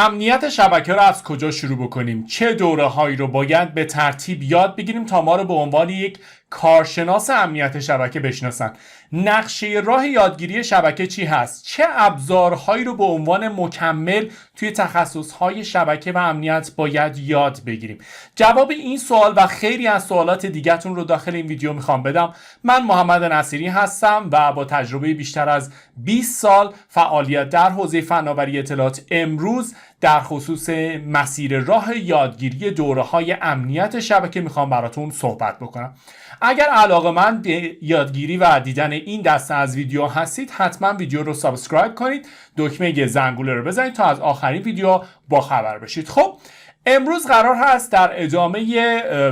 امنیت شبکه رو از کجا شروع بکنیم؟ چه دوره هایی رو باید به ترتیب یاد بگیریم تا ما رو به عنوان یک کارشناس امنیت شبکه بشناسن؟ نقشه راه یادگیری شبکه چی هست؟ چه ابزارهایی رو به عنوان مکمل توی تخصصهای شبکه و امنیت باید یاد بگیریم؟ جواب این سوال و خیلی از سوالات دیگه‌تون رو داخل این ویدیو میخوام بدم. من محمد نصیری هستم و با تجربه بیشتر از 20 سال فعالیت در حوزه فناوری اطلاعات امروز در خصوص مسیر راه یادگیری دوره‌های امنیت شبکه میخوام براتون صحبت بکنم. اگر علاقه‌مند به یادگیری و دیدن این دسته از ویدیو هستید، حتما ویدیو رو سابسکرایب کنید، دکمه زنگوله رو بزنید تا از آخرین ویدیو با خبر بشید. خب امروز قرار هست در ادامه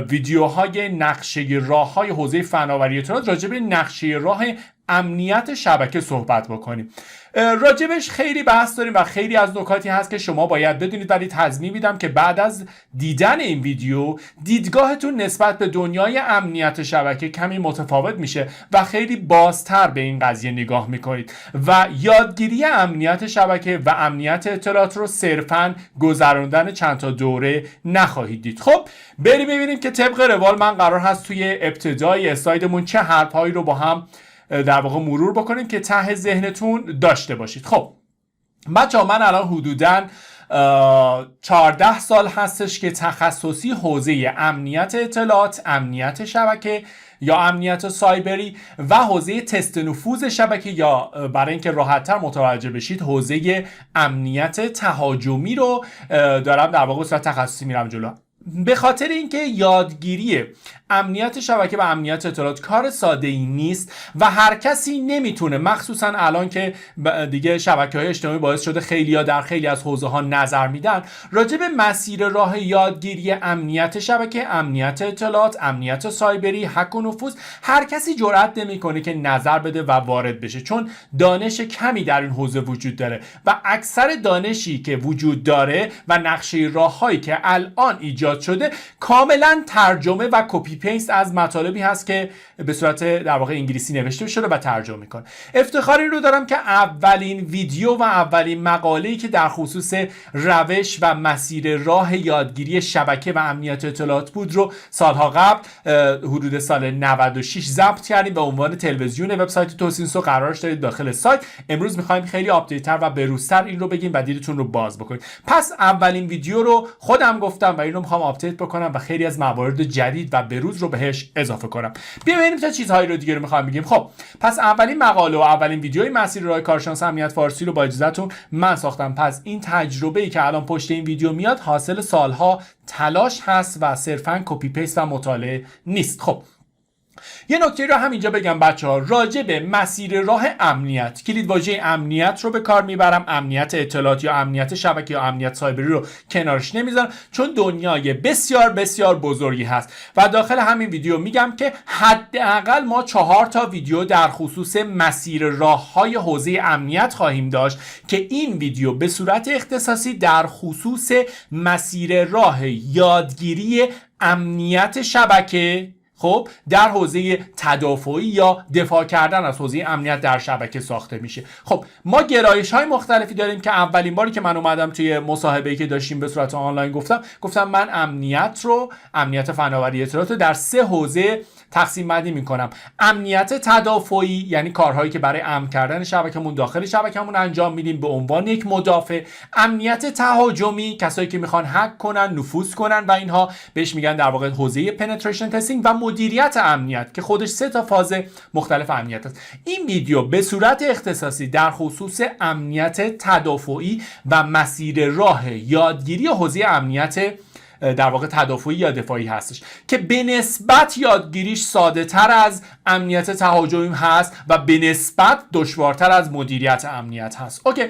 ویدیوهای نقشه راه‌های حوزه فناوری اطلاعات راجع به نقشه راه امنیت شبکه صحبت بکنیم. راجبش خیلی بحث داریم و خیلی از نکاتی هست که شما باید بدونید، ولی تضمین میدم که بعد از دیدن این ویدیو دیدگاهتون نسبت به دنیای امنیت شبکه کمی متفاوت میشه و خیلی بازتر به این قضیه نگاه میکنید و یادگیری امنیت شبکه و امنیت اطلاعات رو صرفاً گذراندن چند تا دوره نخواهید دید. خب بریم ببینیم که طبق روال من قرار هست توی ابتدای اسلایدمون چه حرفهایی رو با هم در واقع مرور بکنیم که ته ذهنتون داشته باشید. خب بچه‌ها، من الان حدوداً 14 سال هستش که تخصصی حوزه امنیت اطلاعات، امنیت شبکه یا امنیت سایبری و حوزه تست نفوذ شبکه یا برای اینکه راحت‌تر متوجه بشید حوزه امنیت تهاجمی رو دارم در واقع صورت تخصصی میرم جلو. به خاطر اینکه یادگیری امنیت شبکه و امنیت اطلاعات کار ساده ای نیست و هر کسی نمیتونه، مخصوصا الان که دیگه شبکه‌های اجتماعی باعث شده خیلی‌ها در خیلی از حوزه‌ها نظر میدن، راجع به مسیر راه یادگیری امنیت شبکه، امنیت اطلاعات، امنیت سایبری، هک و نفوذ، هر کسی جرئت نمیکنه که نظر بده و وارد بشه، چون دانش کمی در این حوزه وجود داره و اکثر دانشی که وجود داره و نقشه راه‌هایی که الان ایجاد شده کاملا ترجمه و کپی پیست از مطالبی هست که به صورت در واقع انگلیسی نوشته شده و ترجمه میکنه. افتخاری رو دارم که اولین ویدیو و اولین مقاله‌ای که در خصوص روش و مسیر راه یادگیری شبکه و امنیت اطلاعات بود رو سالها قبل حدود سال 96 ضبط کردیم به عنوان تلویزیون وبسایت توسینسو قرارش دارید داخل سایت. امروز میخوایم خیلی آپدیت‌تر و بروزتر این رو بگیم و دیدتون رو باز بکنید. پس اولین ویدیو رو خودم گفتم و اینو میخوام آپدیت بکنم و خیلی از موارد جدید و بروز رو بهش اضافه کنم. ببینیم چه چیزهایی رو دیگه رو میخوام بگیم. خب پس اولین مقاله و اولین ویدیوی مسیر راه کارشناس امنیت فارسی رو با اجازهتون من ساختم. پس این تجربه‌ای که الان پشت این ویدیو میاد حاصل سالها تلاش هست و صرفاً کپی پیست و مطالعه نیست. خب یه نکته رو همینجا بگم بچه‌ها، راجع به مسیر راه امنیت، کلید واژه امنیت رو به کار میبرم، امنیت اطلاعات یا امنیت شبکه یا امنیت سایبری رو کنارش نمیذارم، چون دنیای بسیار بسیار بزرگی هست و داخل همین ویدیو میگم که حداقل ما 4 تا ویدیو در خصوص مسیر راه‌های حوزه امنیت خواهیم داشت که این ویدیو به صورت اختصاصی در خصوص مسیر راه یادگیری امنیت شبکه خب در حوزه تدافعی یا دفاع کردن از حوزه امنیت در شبکه ساخته میشه. خب ما گرایش های مختلفی داریم که اولین باری که من اومدم توی مصاحبه‌ای که داشتیم به صورت آنلاین گفتم من امنیت فناوری اطلاعات رو در 3 حوزه تقسیم بندی میکنم. امنیت تدافعی یعنی کارهایی که برای امن کردن شبکه‌مون داخل شبکه‌مون انجام میدیم به عنوان یک مدافع. امنیت تهاجمی کسایی که میخوان هک کنن، نفوذ کنن و اینها بهش میگن در واقع حوزه پنتریشن تستینگ و مدیریت امنیت که خودش 3 تا فاز مختلف امنیت است. این ویدیو به صورت اختصاصی در خصوص امنیت تدافعی و مسیر راه یادگیری حوزه امنیت در واقع تدافعی یا دفاعی هستش که به نسبت یادگیریش ساده تر از امنیت تهاجمی هست و به نسبت دشوارتر از مدیریت امنیت هست. اوکی.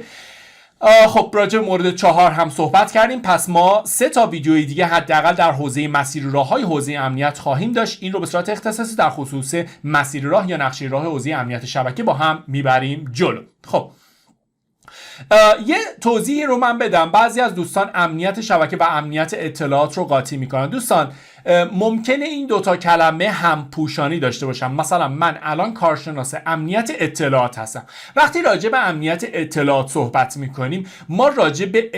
خب راجع به مورد 4 هم صحبت کردیم. پس ما 3 تا ویدیوی دیگه حداقل در حوزه مسیر راه‌های حوزه امنیت خواهیم داشت. این رو به صورت اختصاصی در خصوص مسیر راه یا نقشه راه حوزه امنیت شبکه با هم میبریم جلو. خب یه توضیحی رو من بدم. بعضی از دوستان امنیت شبکه و امنیت اطلاعات رو قاطی میکنن. دوستان ممکنه این دوتا کلمه همپوشانی داشته باشن. مثلا من الان کارشناس امنیت اطلاعات هستم. وقتی راجع به امنیت اطلاعات صحبت میکنیم، ما راجع به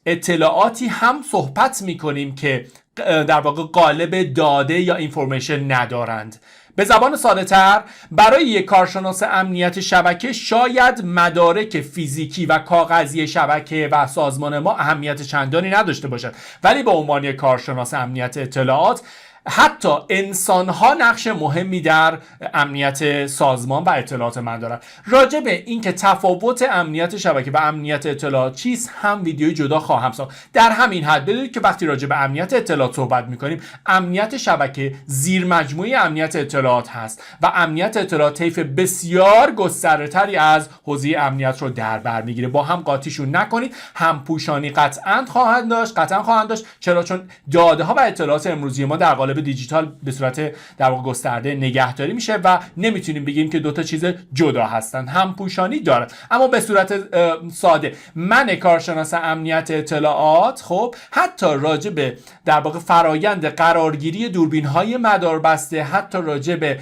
اطلاعاتی هم صحبت میکنیم که در واقع قالب داده یا اینفورمیشن ندارند. به زبان ساده تر، برای یک کارشناس امنیت شبکه شاید مدارک فیزیکی و کاغذی شبکه و سازمان ما اهمیت چندانی نداشته باشد، ولی به عنوان یک کارشناس امنیت اطلاعات حتی انسان‌ها نقش مهمی در امنیت سازمان و اطلاعات من دارن. راجع به اینکه تفاوت امنیت شبکه و امنیت اطلاعات چیست هم ویدیوی جدا خواهم ساخت. در همین حد بدونید که وقتی راجع به امنیت اطلاعات صحبت می‌کنیم، امنیت شبکه زیر مجموعه امنیت اطلاعات هست و امنیت اطلاعات طیف بسیار گسترده‌تری از حوزه امنیت رو در بر می‌گیره. با هم قاطیشون نکنید. هم پوشانی قطعاً خواهند داشت. چرا؟ چون داده ها و اطلاعات امروزی ما در قالب دیجیتال به صورت در واقع گسترده نگهداری میشه و نمیتونیم بگیم که دوتا چیز جدا هستن. هم پوشانی دارد. اما به صورت ساده، من کارشناس امنیت اطلاعات خب حتی راجع به در واقع فرایند قرارگیری دوربین های مداربسته، حتی راجع به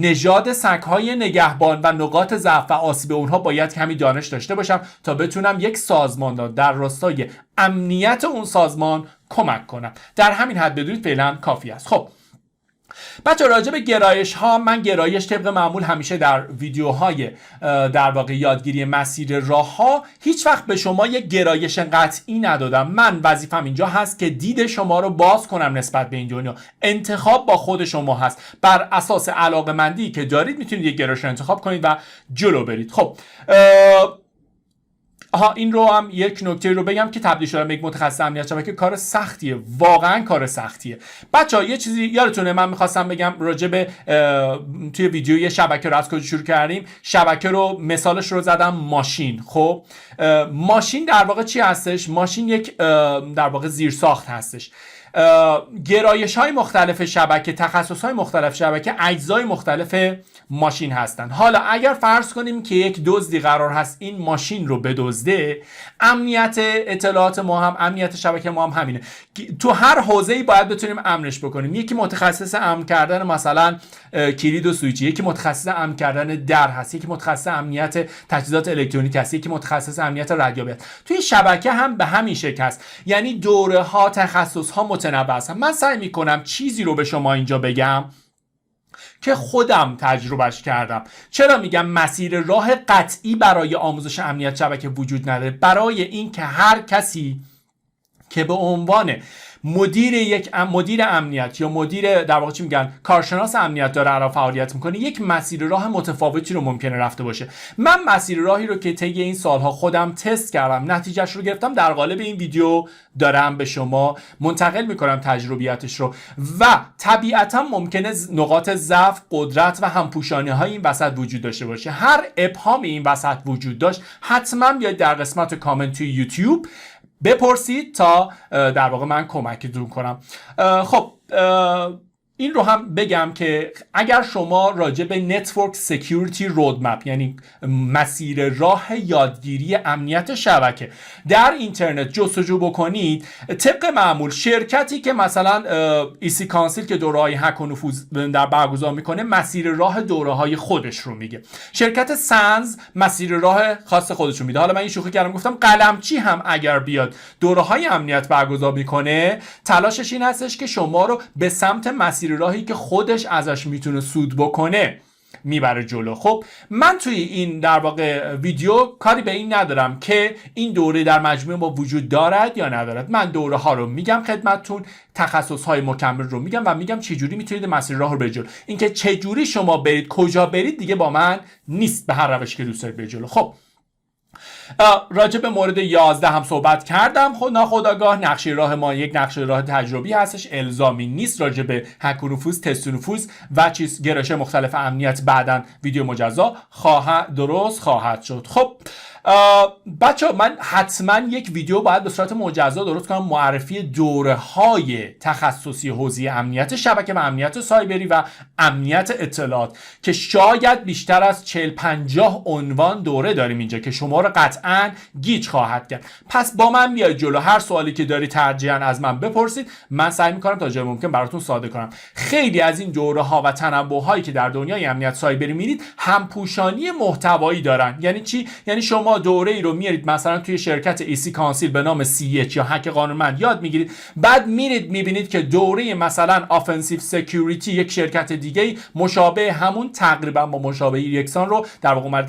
نژاد سگ های نگهبان و نقاط ضعف و آسیب اونها باید کمی دانش داشته باشم تا بتونم یک سازمان در راستای امنیت اون سازمان کمک کنم. در همین حد بدونید فعلا کافی است. خب بچه، راجع به گرایش ها، من گرایش طبق معمول همیشه در ویدیوهای در واقع یادگیری مسیر راه ها هیچ وقت به شما یک گرایش قطعی ندادم. من وظیفم اینجا هست که دید شما رو باز کنم نسبت به این دنیا. انتخاب با خود شما هست. بر اساس علاقه‌مندی که دارید میتونید یک گرایش رو انتخاب کنید و جلو برید. خب این رو هم یک نکته رو بگم که تبدیل شدن به یک متخصص امنیت شبکه کار سختیه، واقعا کار سختیه. بچه‌ها یه چیزی یادتونه من می‌خواستم بگم راجع به توی ویدیو یه شبکه رو از کجا شروع کردیم. شبکه رو مثالش رو زدم ماشین. خب ماشین در واقع چی هستش؟ ماشین یک در واقع زیرساخت هستش. گرایش های مختلف شبکه، تخصص های مختلف شبکه، اجزای مختلف ماشین هستن. حالا اگر فرض کنیم که یک دزدی قرار هست این ماشین رو بدزده، امنیت اطلاعات ما هم، امنیت شبکه ما هم همینه. تو هر حوزه‌ای باید بتونیم امنش بکنیم. یکی متخصص امن کردن مثلا کلید و سوئیچ، یکی متخصص امن کردن در هست، یکی متخصص امنیت تجهیزات الکترونیک هست، یکی متخصص امنیت رادیویی است. توی شبکه هم به همین شکل است. یعنی دوره ها، تخصص ها متنوع هستن. من سعی می‌کنم چیزی رو به شما اینجا بگم که خودم تجربهش کردم. چرا میگم مسیر راه قطعی برای آموزش امنیت شبکه وجود نداره؟ برای این که هر کسی که به عنوان مدیر امنیت یا مدیر در واقع چی میگن کارشناس امنیت داره الان فعالیت میکنه، یک مسیر راه متفاوتی رو ممکنه رفته باشه. من مسیر راهی رو که طی این سالها خودم تست کردم، نتیجهش رو گرفتم، در قالب این ویدیو دارم به شما منتقل میکنم تجربیاتش رو. و طبیعتا ممکنه نقاط ضعف، قدرت و همپوشانی های این وسط وجود داشته باشه. هر ابهامی این وسط وجود داشت، حتما بیاید در قسمت کامنت توی یوتیوب بپرسید تا در واقع من کمکتون کنم. خب این رو هم بگم که اگر شما راجع به نتورک سکیوریتی رودمپ، یعنی مسیر راه یادگیری امنیت شبکه در اینترنت جستجو بکنید، طبق معمول شرکتی که مثلا ایسی کانسیل که دوره‌های هک و نفوذ در برگزار میکنه مسیر راه دوره‌های خودش رو میگه. شرکت سنز مسیر راه خاص خودش رو میده. حالا من این شوخی کردم گفتم قلمچی هم اگر بیاد دوره‌های امنیت برگزار میکنه، تلاشش این هستش که شما رو به سمت مسیر راهی که خودش ازش میتونه سود بکنه میبره جلو. خب من توی این در واقع ویدیو کاری به این ندارم که این دوره در مجموعه ما وجود دارد یا ندارد. من دوره ها رو میگم خدمتتون، تخصص های مکمل رو میگم و میگم چجوری میتونید مسیر راه رو به جلو. اینکه چجوری شما برید کجا برید دیگه با من نیست، به هر روشی که دوست دارید به جلو. خب راجع به مورد 11 هم صحبت کردم. ناخودآگاه نقشه راه ما یک نقشه راه تجربی هستش، الزامی نیست. راجع به هک و نفوذ، تست نفوذ و گرایش مختلف امنیت بعداً ویدیو مجزا درست خواهد شد. خب بچه من حتما یک ویدیو باید به صورت مجزا درست کنم، معرفی دوره های تخصصی حوزه امنیت شبکه و امنیت سایبری و امنیت اطلاعات که شاید بیشتر از 40-50 عنوان دوره داریم اینجا که شما رو قطعا گیج خواهد کرد. پس با من بیاید جلو، هر سوالی که داری ترجیحاً از من بپرسید، من سعی میکنم تا جای ممکن براتون ساده کنم. خیلی از این دوره ها و تنوع هایی که در دنیای امنیت سایبری میرید همپوشانی محتوایی دارن. یعنی چی؟ یعنی شما دوره ای رو میارید مثلا توی شرکت ایسی کانسیل به نام CH یا هک قانونمند یاد میگیرید، بعد میرید میبینید که دوره مثلا آفنسیو سکیوریتی یک شرکت دیگه مشابه همون تقریبا با مشابه یکسان رو در واقع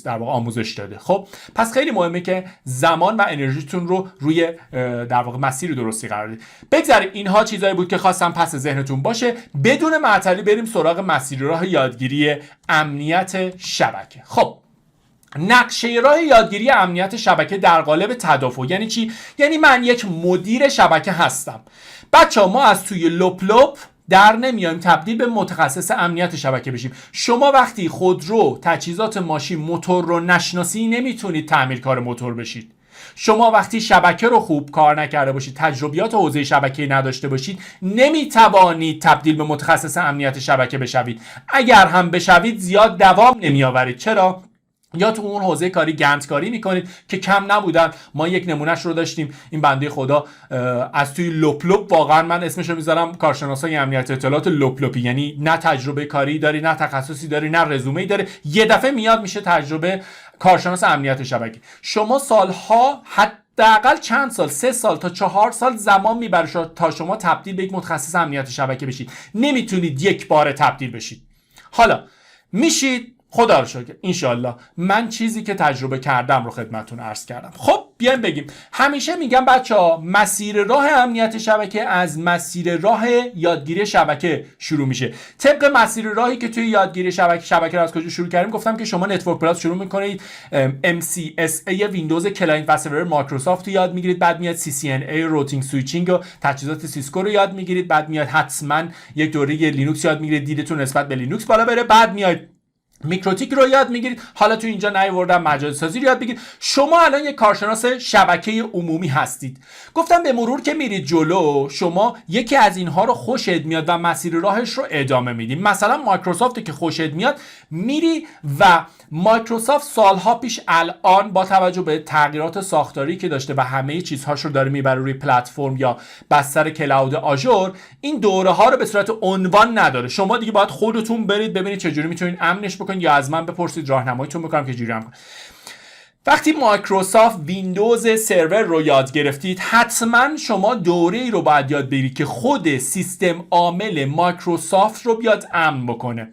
در واقع آموزش داده. خب پس خیلی مهمه که زمان و انرژیتون رو روی در واقع مسیر درستی قرار بدید. بگذاریم اینها چیزایی بود که خواستم پس ذهنتون باشه. بدون معطلی بریم سراغ مسیر راه یادگیری امنیت شبکه. خب نقشه راه یادگیری امنیت شبکه در قالب تدافع یعنی چی؟ یعنی من یک مدیر شبکه هستم. بچه‌ها ما از توی لپ در نمیایم تبدیل به متخصص امنیت شبکه بشیم. شما وقتی خودرو، تجهیزات ماشین، موتور رو نشناسی نمیتونید تعمیرکار موتور بشید. شما وقتی شبکه رو خوب کار نکرده باشید، تجربیات حوزه شبکه‌ای نداشته باشید، نمیتوانید تبدیل به متخصص امنیت شبکه بشوید. اگر هم بشوید زیاد دوام نمیآورید. چرا؟ یا تو اون حوزه کاری گنت کاری میکنید که کم نبودن. ما یک نمونهش رو داشتیم، این بنده خدا از توی لپ واقعا من اسمش رو میذارم کارشناسای امنیت اطلاعات لپی، یعنی نه تجربه کاری داری، نه تخصصی داری، نه رزومه‌ای داره، یه دفعه میاد میشه تجربه کارشناس امنیت شبکه. شما سالها، حداقل چند سال، 3 سال تا 4 سال زمان میبره تا شما تبدیل به یک متخصص امنیت شبکه بشید. نمیتونید یک بار تبدیل بشید. حالا میشید، خدا رو شکر انشالله. من چیزی که تجربه کردم رو خدمتتون عرض کردم. خب بیایم بگیم. همیشه میگم بچه‌ها مسیر راه امنیت شبکه از مسیر راه یادگیری شبکه شروع میشه. طبق مسیر راهی که توی یادگیری شبکه رو از کجا شروع کردیم گفتم که شما نتورک پلاس شروع میکنید، MCSA ویندوز کلاینت و سرور مایکروسافت رو یاد میگیرید، بعد میاد CCNA روتینگ سویچینگ و تجهیزات سیسکو رو یاد میگیرید، بعد میاد حتما یک دوره لینوکس یاد میگیرید، دیدتون نسبت به لینوکس بالا بره، بعد میاد میکروتیک رو یاد میگیرید. حالا تو اینجا نیاوردم مجازی سازی رو یاد بگیرید. شما الان یک کارشناس شبکه عمومی هستید. گفتم به مرور که میرید جلو شما یکی از اینها رو خوشت میاد و مسیر راهش رو ادامه میدید. مثلا مایکروسافت که خوشت میاد میری و مایکروسافت سالها پیش الان با توجه به تغییرات ساختاری که داشته و همه چیزهاش رو داره میبره روی پلتفرم یا بستر کلاود آژور، این دوره ها رو به صورت عنوان نداره. شما دیگه باید خودتون برید ببینید چجوری میتونید امنش بکنید یا از من بپرسید راهنماییتون میکنم که چجوری کنید. وقتی مایکروسافت ویندوز سرور رو یاد گرفتید حتما شما دوره‌ای رو باید یاد بگیرید که خود سیستم عامل مایکروسافت رو بیاد امن بکنه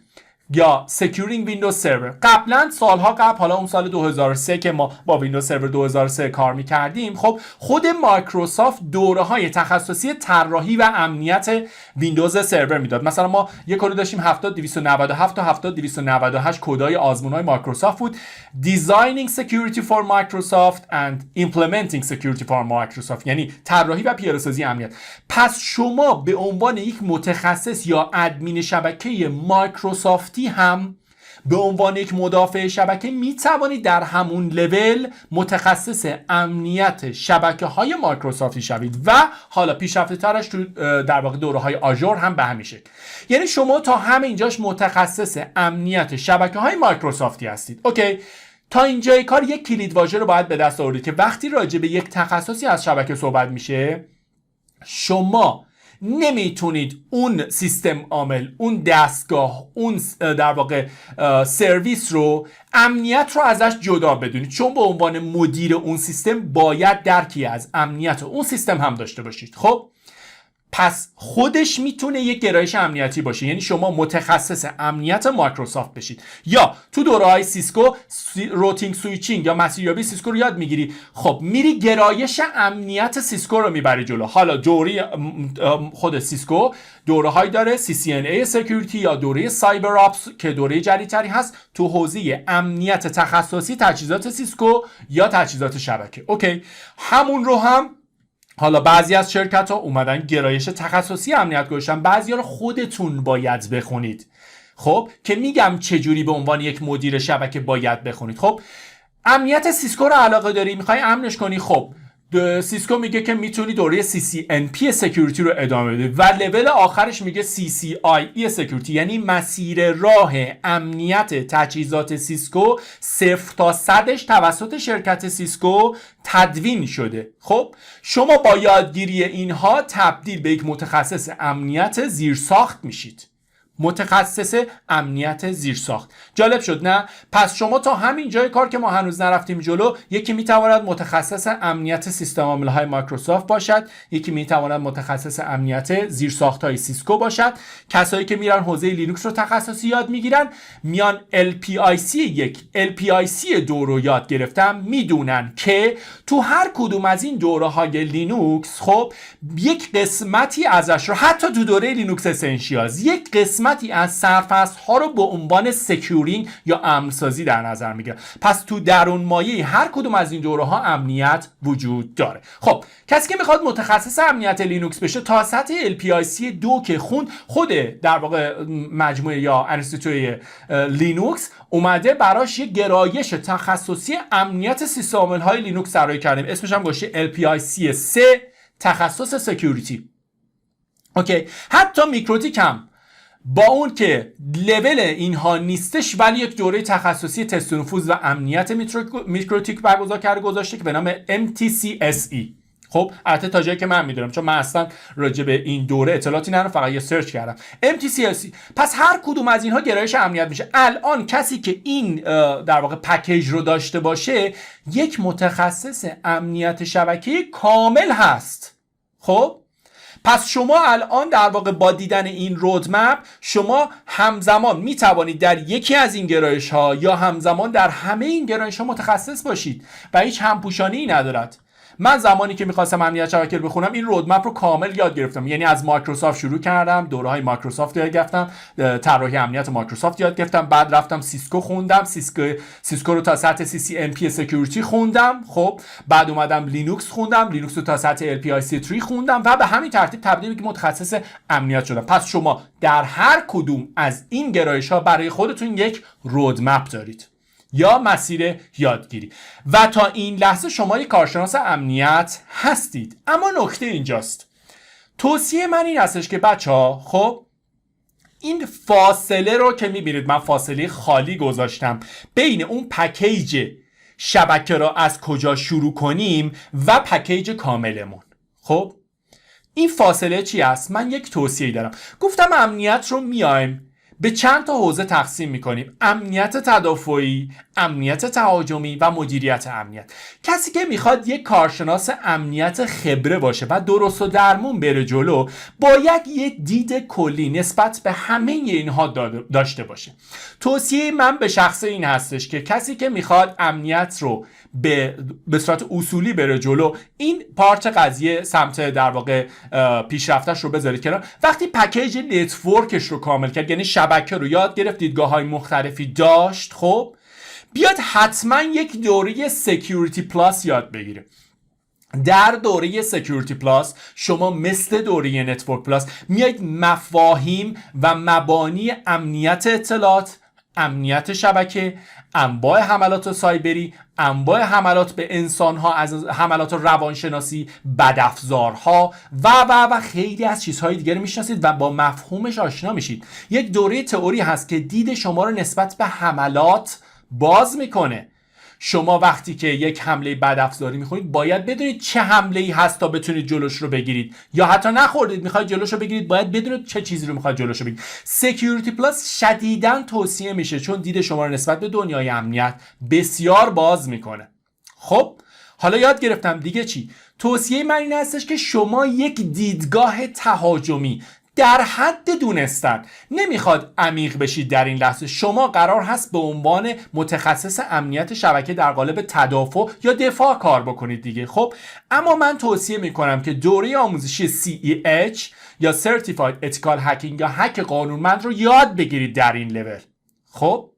یا Securing Windows Server. قبلا سالها قبل، حالا اون سال 2003 که ما با ویندوز سرور 2003 کار میکردیم، خب خود مایکروسافت دوره های تخصصی طراحی و امنیت ویندوز سرور میداد. مثلا ما یک کد داشتیم 70297 تا 70298 کدای آزمون‌های مایکروسافت بود. Designing Security for Microsoft and Implementing Security for Microsoft، یعنی طراحی و پیاده‌سازی امنیت. پس شما به عنوان یک متخصص یا ادمین شبکه مایکروسافتی هم به عنوان یک مدافع شبکه می توانید در همون لول متخصص امنیت شبکه های مایکروسافتی شوید و حالا پیشرفته ترش تو در واقع دوره های آژور هم به همین شکل. یعنی شما تا همینجاش متخصص امنیت شبکه های مایکروسافتی هستید. اوکی، تا اینجای کار یک کلید واژه رو باید به دست آورید که وقتی راجع به یک تخصصی از شبکه صحبت میشه، شما نمیتونید اون سیستم عامل، اون دستگاه، اون در واقع سرویس رو، امنیت رو ازش جدا بدونید، چون به عنوان مدیر اون سیستم باید درکی از امنیت اون سیستم هم داشته باشید. خب پس خودش میتونه یک گرایش امنیتی باشه، یعنی شما متخصص امنیت مایکروسافت بشید یا تو دوره‌های سیسکو روتینگ سویچینگ یا مسیریابی سیسکو رو یاد میگیری، خب میری گرایش امنیت سیسکو رو میبری جلو. حالا دوره خود سیسکو دوره‌هایی داره، CCNA سکیوریتی یا دوره سایبر آپس که دوره جدیدتری هست تو حوزه امنیت تخصصی تجهیزات سیسکو یا تجهیزات شبکه. اوکی، همون رو هم حالا بعضی از شرکت‌ها اومدن گرایش تخصصی امنیت گذاشتن، بعضیا رو خودتون باید بخونید. خب که میگم چجوری به عنوان یک مدیر شبکه باید بخونید. خب امنیت سیسکو رو علاقه داری، میخوای امنش کنی، خب سیسکو میگه که میتونی دوره CCNP سکیوریتی رو ادامه بده و لول آخرش میگه CCIE سکیوریتی، یعنی مسیر راه امنیت تجهیزات سیسکو 0 تا 100ش توسط شرکت سیسکو تدوین شده. خب شما با یادگیری اینها تبدیل به یک متخصص امنیت زیرساخت میشید. متخصص امنیت زیرساخت. جالب شد نه؟ پس شما تا همین جای کار که ما هنوز نرفتیم جلو، یکی میتواند متخصص امنیت سیستم عامل‌های مایکروسافت باشد، یکی میتواند متخصص امنیت زیرساخت‌های سیسکو باشد. کسایی که میرن حوزه لینوکس رو تخصصی یاد میگیرن، میان LPIC 1 LPIC 2 رو یاد گرفتن، میدونن که تو هر کدوم از این دوره‌های لینوکس خب یک قسمتی ازش رو، حتی تو دوره لینوکس اسنشیالز، یک قسمتی از سرفصل‌ها رو به عنوان سکیورینگ یا امن‌سازی در نظر میگیره. پس تو درون مایه هر کدوم از این دوره‌ها امنیت وجود داره. خب کسی که میخواد متخصص امنیت لینوکس بشه، تا سطح LPIC 2 که خوند، خود در واقع مجموعه یا انستیتوی لینوکس اومده براش یه گرایش تخصصی امنیت سیستم عامل‌های لینوکس طراحی کردیم، اسمش هم گذاشته LPIC 3 تخصص سکیوریتی. اوکی، حتی میکروتیک هم با اون که لول اینها نیستش، ولی یک دوره تخصصی تست نفوذ و امنیت میکروتیک برگزار کرده، گذاشته که به نام MTCSE. خب البته تا جایی که من میدونم، چون من اصلا راجع به این دوره اطلاعاتی ندارم، فقط یه سرچ کردم MTCSE. پس هر کدوم از اینها گرایش امنیت میشه. الان کسی که این در واقع پکیج رو داشته باشه، یک متخصص امنیت شبکه کامل هست. خب پس شما الان در واقع با دیدن این رودمپ، شما همزمان می توانید در یکی از این گرایش ها یا همزمان در همه این گرایش ها متخصص باشید و هیچ همپوشانی ندارد. من زمانی که میخواستم امنیت شبکه رو بخونم، این رودمپ رو کامل یاد گرفتم. یعنی از مایکروسافت شروع کردم، دوره‌های مایکروسافت یاد گرفتم، طراحی امنیت مایکروسافت یاد گرفتم، بعد رفتم سیسکو خوندم، سیسکو رو تا سطح CCNP سکیوریتی خوندم. خب بعد اومدم لینوکس خوندم، لینوکس رو تا سطح LPIC 3 خوندم و به همین ترتیب تبدیل به متخصص امنیت شدم. پس شما در هر کدوم از این گرایش‌ها برای خودتون یک رودمپ دارید یا مسیر یادگیری و تا این لحظه شما یک کارشناس امنیت هستید. اما نکته اینجاست، توصیه من این هستش که بچه‌ها، خب این فاصله رو که میبینید، من فاصله خالی گذاشتم بین اون پکیج شبکه را از کجا شروع کنیم و پکیج کاملمون. خب این فاصله چی است؟ من یک توصیه دارم. گفتم امنیت رو میایم به چند تا حوزه تقسیم میکنیم: امنیت تدافعی، امنیت تهاجمی و مدیریت امنیت. کسی که میخواد یک کارشناس امنیت خبره باشه و درست و درمون بره جلو، باید یه دید کلی نسبت به همه اینها داشته باشه. توصیه من به شخص این هستش که کسی که میخواد امنیت رو به صورت اصولی بره جلو، این پارت قضیه سمت در واقع پیشرفتش رو بذارید کنار. وقتی پکیج نتورکش رو کامل کرد، یعنی شبکه رو یاد گرفت، دیدگاه‌های مختلفی داشت، خب بیاد حتما یک دوره سکیوریتی پلاس یاد بگیره. در دوره سکیوریتی پلاس شما مثل دوره نتورک پلاس میایید مفاهیم و مبانی امنیت اطلاعات، امنیت شبکه، انواع حملات سایبری، انواع حملات به انسانها، از حملات روانشناسی، بدافزارها و خیلی از چیزهای دیگر میشناسید و با مفهومش آشنا میشید. یک دوره تئوری هست که دید شما رو نسبت به حملات باز میکنه. شما وقتی که یک حمله بدافزاری میخورید، باید بدونید چه حمله‌ای هست تا بتونید جلوش رو بگیرید، یا حتی نخوردید میخواید جلوش رو بگیرید، باید بدونید چه چیزی رو میخواید جلوش رو بگیرید. سکیوریتی پلاس شدیداً توصیه میشه، چون دید شما رو نسبت به دنیای امنیت بسیار باز میکنه. خب حالا یاد گرفتم دیگه چی؟ توصیه من این هستش که شما یک دیدگاه تهاجمی در حد دونستن، نمیخواد عمیق بشید در این لحظه. شما قرار هست به عنوان متخصص امنیت شبکه در قالب تدافع یا دفاع کار بکنید دیگه. خب اما من توصیه میکنم که دوره آموزشی CEH یا Certified Ethical Hacking یا هک قانونمند رو یاد بگیرید در این لول. خب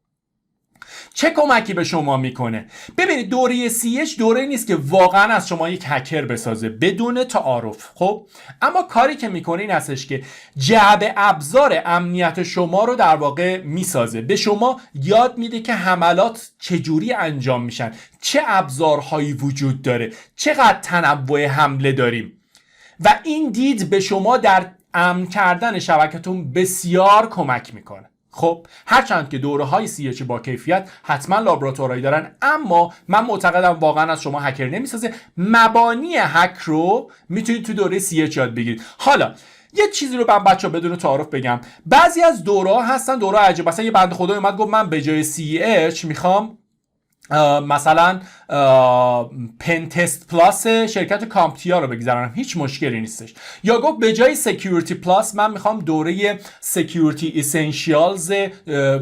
چه کمکی به شما میکنه؟ ببینید دوره CH دوره نیست که واقعا از شما یک هکر بسازه بدون تعارف، خب اما کاری که میکنه این هستش که جعبه ابزار امنیت شما رو در واقع میسازه، به شما یاد میده که حملات چجوری انجام میشن، چه ابزارهایی وجود داره، چقدر تنوع حمله داریم و این دید به شما در امن کردن شبکتون بسیار کمک میکنه. خب هرچند که دوره های CH با کیفیت حتما لابراتوارایی دارن، اما من معتقدم واقعا از شما هکر نمیسازه. مبانی هک رو میتونید تو دوره CH یاد بگیرید. حالا یه چیزی رو من بچه‌ها بدون تعارف بگم، بعضی از دوره ها هستن دوره عجیب، مثلا یه بنده خدا اومد گفت من به جای CH میخوام مثلا پنتست پلاس شرکت کامپتیا رو بگذارم، هیچ مشکلی نیستش. یا گفت به جای سکیوریتی پلاس من میخوام دوره سکیوریتی ایسنشیالز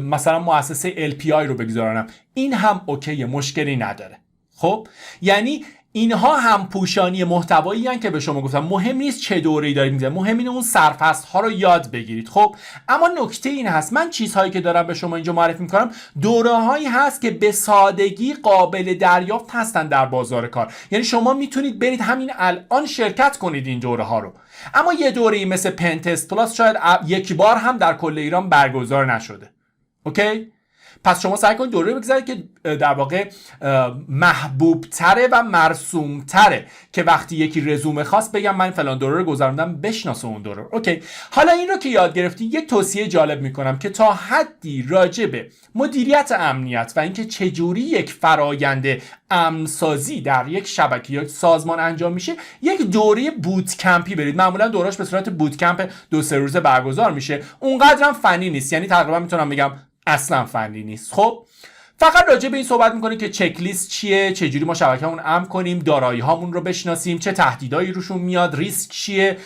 مثلا مؤسسه LPI رو بگذارم، این هم اوکی، مشکلی نداره. خب یعنی اینها هم پوشانی محتوایی هستند که به شما گفتم مهم نیست چه دوره‌ای دارید میذارید، مهم اینه اون سرفصل ها رو یاد بگیرید. خب اما نکته این هست، من چیزهایی که دارم به شما اینجا معرفی میکنم دوره‌هایی هست که به سادگی قابل دریافت هستن در بازار کار، یعنی شما میتونید برید همین الان شرکت کنید این دوره ها رو. اما یه دوره‌ای مثل پنتست پلاس شاید یک بار هم در کل ایران برگزار نشده. اوکی؟ پس شما سعی کنید دوره بگذارید که در واقع محبوب تره و مرسوم تره که وقتی یکی رزومه خواست بگم من فلان دوره رو گذروندم بشناسه اون دوره. اوکی، حالا این رو که یاد گرفتی یک توصیه جالب میکنم که تا حدی راجع به مدیریت امنیت و اینکه چجوری یک فرایند امنسازی در یک شبکه یا سازمان انجام میشه یک دوره بوت کمپی برید. معمولا دوراش به صورت بوت کمپ 2-3 روزه برگزار میشه، اونقدرم فنی نیست، یعنی تقریبا میتونم بگم اصلا فنی نیست. خب فقط راجع به این صحبت میکنه که چک لیست چیه، چجوری ما شبکه‌مون امن کنیم، دارایی هامون رو بشناسیم، چه تهدیدایی روشون میاد، ریسک چیه،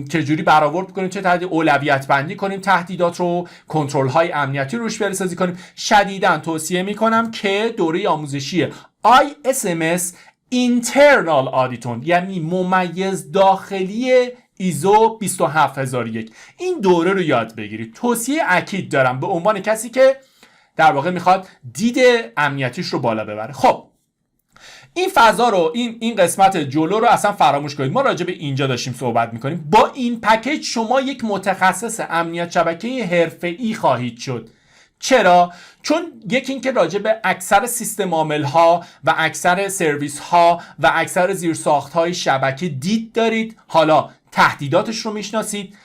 چجوری برآورد کنیم، چه تهدید اولویت بندی کنیم تهدیدات رو، کنترل های امنیتی روش بسازی کنیم. شدیداً توصیه میکنم که دوره آموزشی ISMS Internal Auditor یعنی ممیز داخلی ایزو 27001 این دوره رو یاد بگیرید. توصیه اکید دارم به عنوان کسی که در واقع میخواد دید امنیتیش رو بالا ببره. خب این فضا رو این قسمت جلو رو اصلا فراموش کنید، ما راجع به اینجا داشتیم صحبت میکنیم. با این پکیج شما یک متخصص امنیت شبکه حرفه‌ای خواهید شد. چرا؟ چون یکی این که راجع به اکثر سیستم عامل ها و اکثر سرویس ها و اکثر زیرساخت های شبکه دید دارید، حالا تهدیداتش رو میشناسید،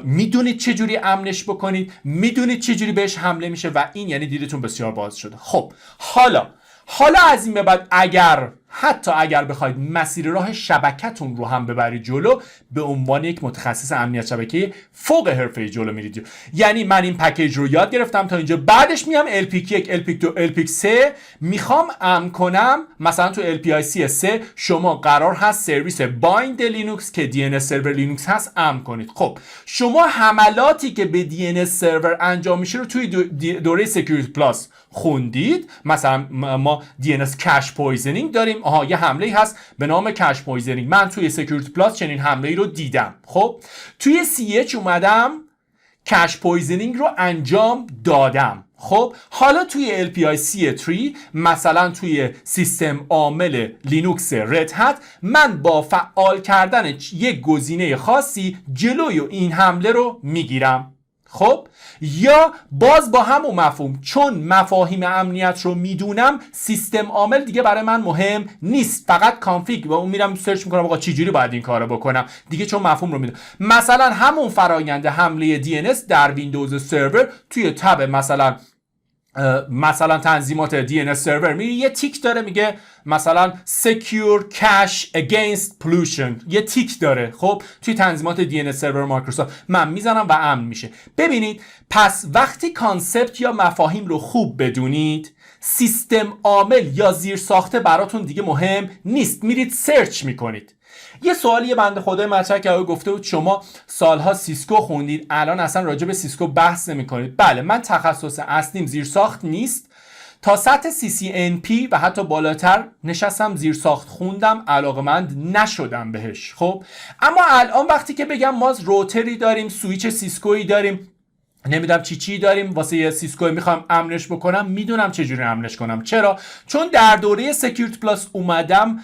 میدونید چجوری امنش بکنید، میدونید چجوری بهش حمله میشه و این یعنی دیدتون بسیار باز شده. خب حالا از این به بعد حتی اگر بخواید مسیر راه شبکتون رو هم ببرید جلو، به عنوان یک متخصص امنیت شبکه فوق حرفه‌ای جلو میرید. یعنی من این پکیج رو یاد گرفتم تا اینجا، بعدش میام LPIC 1 LPIC 2 LPIC 3 میخوام امن کنم. مثلا تو LPIC 3 شما قرار هست سرویس بایند لینوکس که DNS سرور لینوکس هست امن کنید. خب شما حملاتی که به DNS سرور انجام میشه رو توی دوره سکیوریتی پلاس خوندید. مثلا ما DNS کش پویزنینگ داریم، یه حمله هست به نام کش پویزنینگ، من توی سکیوریتی پلاس چنین حمله ای رو دیدم. خب توی CH اومدم کش پویزنینگ رو انجام دادم. خب حالا توی LPIC 3 مثلا توی سیستم عامل لینوکس رد هت من با فعال کردن یک گزینه خاصی جلوی این حمله رو میگیرم. خب یا باز با همون مفهوم، چون مفاهیم امنیت رو میدونم سیستم عامل دیگه برای من مهم نیست، فقط کانفیگ و اون میرم سرچ میکنم آقا چجوری باید این کارو بکنم دیگه، چون مفهوم رو میدونم. مثلا همون فرآیند حمله DNS در ویندوز سرور توی تب مثلا تنظیمات DNS سرور میری یه تیک داره میگه مثلا Secure Cache Against Pollution، یه تیک داره. خب توی تنظیمات DNS سرور مایکروسافت من میزنم و امن میشه. ببینید پس وقتی کانسپت یا مفاهیم رو خوب بدونید، سیستم عامل یا زیر ساخته براتون دیگه مهم نیست، میرید سرچ میکنید. یه سوالی بنده خدای مطرح کرده گفته بود شما سالها سیسکو خوندید الان اصلا راجع به سیسکو بحث نمی‌کنید. بله من تخصص اصلیم زیرساخت نیست، تا سطح CCNP و حتی بالاتر نشستم زیرساخت خوندم، علاقمند نشدم بهش. خب اما الان وقتی که بگم ما روتری داریم، سویچ سیسکویی داریم، نمیدونم چی داریم واسه یه سیسکو میخوام امنش بکنم، میدونم چجوری امنش کنم. چرا؟ چون در دوره سکیوریتی پلاس اومدم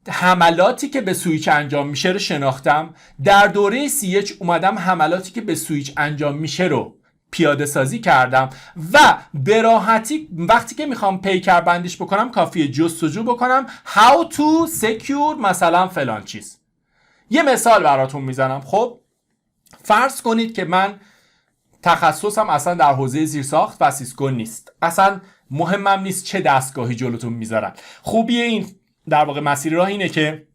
حملاتی که به سویچ انجام میشه رو شناختم. در دوره CH اومدم حملاتی که به سویچ انجام میشه رو پیاده سازی کردم و به راحتی وقتی که میخوام پیکر بندیش بکنم کافیه جستجو بکنم how to secure مثلا فلان چیز. یه مثال براتون میزنم. خب فرض کنید که من تخصصم اصلا در حوزه زیرساخت و سیسکو نیست، اصلا مهمم نیست چه دستگاهی جلوتون میذارن. خوبی این در واقع مسیر راه اینه که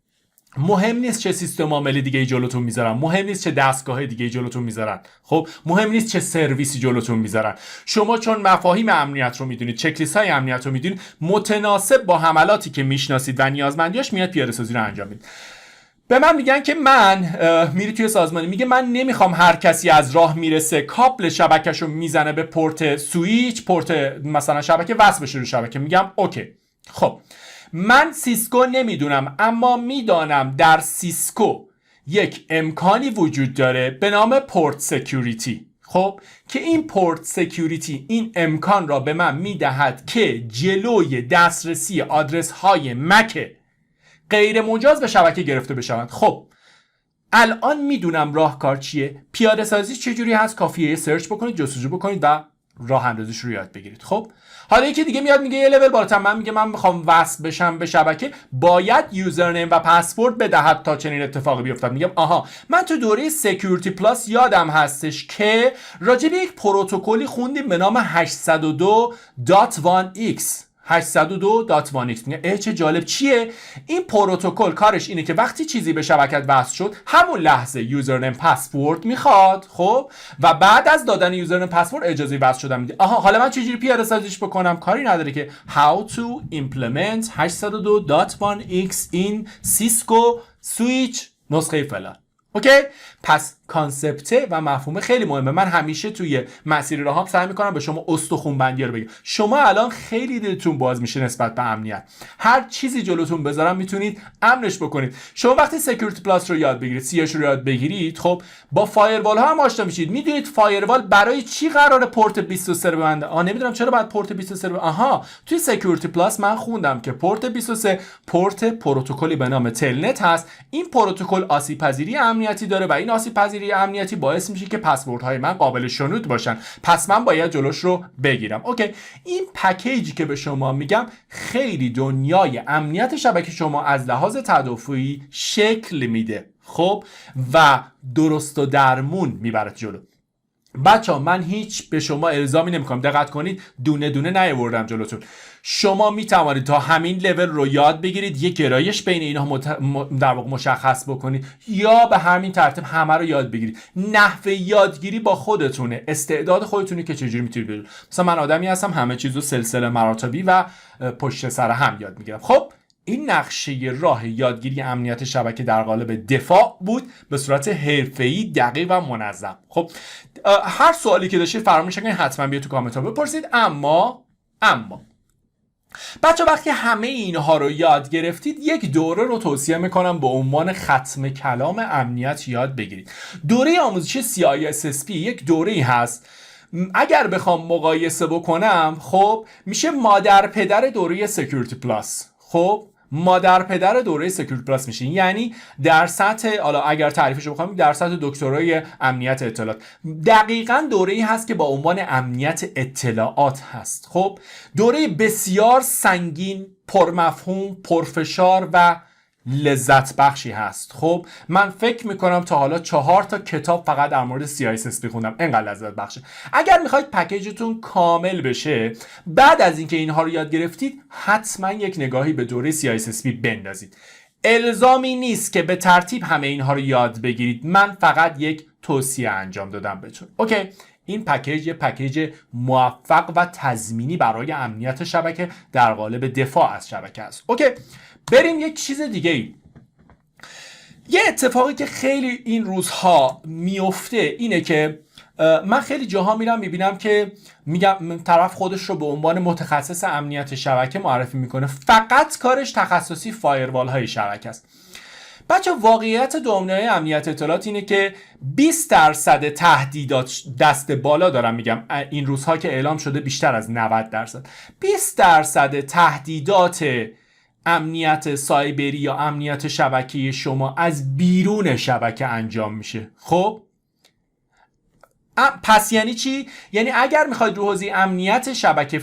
مهم نیست چه سیستم عامل دیگه جلوتون میذارن، مهم نیست چه دستگاه دیگه جلوتون میذارن، خب مهم نیست چه سرویسی جلوتون میذارن. شما چون مفاهیم امنیت رو میدونید، چک لیست های امنیت رو میدونید، متناسب با حملاتی که میشناسید و نیازمندیاش میاد پیاده سازی رو انجام میدید. به من میگن که میری توی سازمانی میگه من نمیخوام هر کسی از راه میرسه کابل شبکهشو میزنه به پورت سویچ، پورت مثلا شبکه وصل بشه رو شبکه. میگم اوکی، خب من سیسکو نمیدونم، اما میدانم در سیسکو یک امکانی وجود داره به نام پورت سکیوریتی. خب که این پورت سکیوریتی این امکان را به من میدهد که جلوی دسترسی آدرس های مک غیر مجاز به شبکه گرفته بشوند. خب الان میدونم راهکار چیه، پیاده سازی چجوری هست، کافیه سرچ بکنید، جستجو بکنید و راه اندازیش رو یاد بگیرید. خب حالا یکی دیگه میاد میگه یه لول بالاتر، من میگه من میخوام وصل بشم به شبکه، باید یوزرنیم و پسورد بدهد تا چنین اتفاقی بیفتد. میگم آها، من تو دوره سکیوریتی پلاس یادم هستش که راجع به یک پروتکلی خوندیم به نام 802.1x 802.1x. میگه چه جالب، چیه این پروتکل؟ کارش اینه که وقتی چیزی به شبکت وصل شد همون لحظه یوزرنیم پسورد میخواد، خب و بعد از دادن یوزرنیم پسورد اجازه وصل شدن میده. آها حالا من چجوری پیاده سازیش بکنم؟ کاری نداره که how to implement 802.1x in Cisco switch نسخه فلان. اوکی، پس کانسپت و مفهوم خیلی مهمه. من همیشه توی مسیر راهام سعی میکنم به شما استخوان بندی رو بگم. شما الان خیلی دلتون باز میشه نسبت به امنیت، هر چیزی جلوتون بذارم میتونید امنش بکنید. شما وقتی سکیوریتی پلاس رو یاد بگیرید، CH رو یاد بگیرید، خب با فایروال ها هم آشنا میشید. میدونید فایروال برای چی قراره پورت 23 رو ببنده؟ نمیدونم چرا باید پورت 23 رو توی سکیوریتی پلاس من خوندم که پورت 23 پورت پروتکلی به نام تلنت هست. این پروتکل آسیب پذیری امنیتی داره و این آسیب پذیری امنیتی باعث میشه که پسوردهای من قابل شنود باشن، پس من باید جلوش رو بگیرم. اوکی، این پکیجی که به شما میگم خیلی دنیای امنیت شبکه شما از لحاظ تدافعی شکل میده، خب و درست و درمون میبره جلو. بچه‌ها من هیچ به شما الزامی نمیکنم، دقت کنید دونه دونه نیاوردم جلوتون. شما میتوانید تا همین لول رو یاد بگیرید، یک گرایش بین اینها در واقع مشخص بکنید، یا به همین ترتیب همه رو یاد بگیرید. نحوه یادگیری با خودتونه، استعداد خودتونه که چجوری میتونید بدونید. مثلا من آدمی هستم همه چیزو سلسله مراتبی و پشت سر هم یاد میگیرم. خب این نقشه راه یادگیری امنیت شبکه در قالب دفاع بود به صورت حرفه‌ای، دقیق و منظم. خب هر سوالی که داشتید فراموش نکنید حتما بیاید تو کامنت ها بپرسید. اما بچه وقتی همه اینها رو یاد گرفتید، یک دوره رو توصیه میکنم به عنوان ختم کلام امنیت یاد بگیرید. دوره آموزشی CISSP یک دوره‌ای هست، اگر بخوام مقایسه بکنم خب میشه مادر پدر دوره سکیوریتی پلاس. خب مادر پدر دوره سکیوریتی پلاس میشه، یعنی در سطح، حالا اگر تعریفش بخوام در سطح دکترای امنیت اطلاعات. دقیقاً دوره‌ای هست که با عنوان امنیت اطلاعات هست. خب دوره بسیار سنگین، پرمفهوم، پرفشار و لذت بخشی هست. خب من فکر میکنم تا حالا 4 تا کتاب فقط در مورد CISSP خوندم، انقدر لذت بخشه. اگر میخواید پکیجتون کامل بشه بعد از اینکه اینها رو یاد گرفتید، حتما یک نگاهی به دوره CISSP بندازید. الزامی نیست که به ترتیب همه اینها رو یاد بگیرید، من فقط یک توصیه انجام دادم بهتون. اوکی، این پکیج یه پکیج موفق و تضمینی برای امنیت شبکه در قالب دفاع از شبکه است. اوکی، بریم یک چیز دیگه ای. یه اتفاقی که خیلی این روزها میفته اینه که من خیلی جاها میرم میبینم که میگم طرف خودش رو به عنوان متخصص امنیت شبکه معرفی میکنه، فقط کارش تخصصی فایروال های شبکه است. بچه واقعیت دنیای امنیت اطلاعات اینه که 20% تهدیدات دست بالا دارم میگم این روزها که اعلام شده بیشتر از 90%، 20% تهدیدات امنیت سایبری یا امنیت شبکه‌ای شما از بیرون شبکه انجام میشه. خب پس یعنی چی؟ یعنی اگر میخواید رو حوزه امنیت شبکه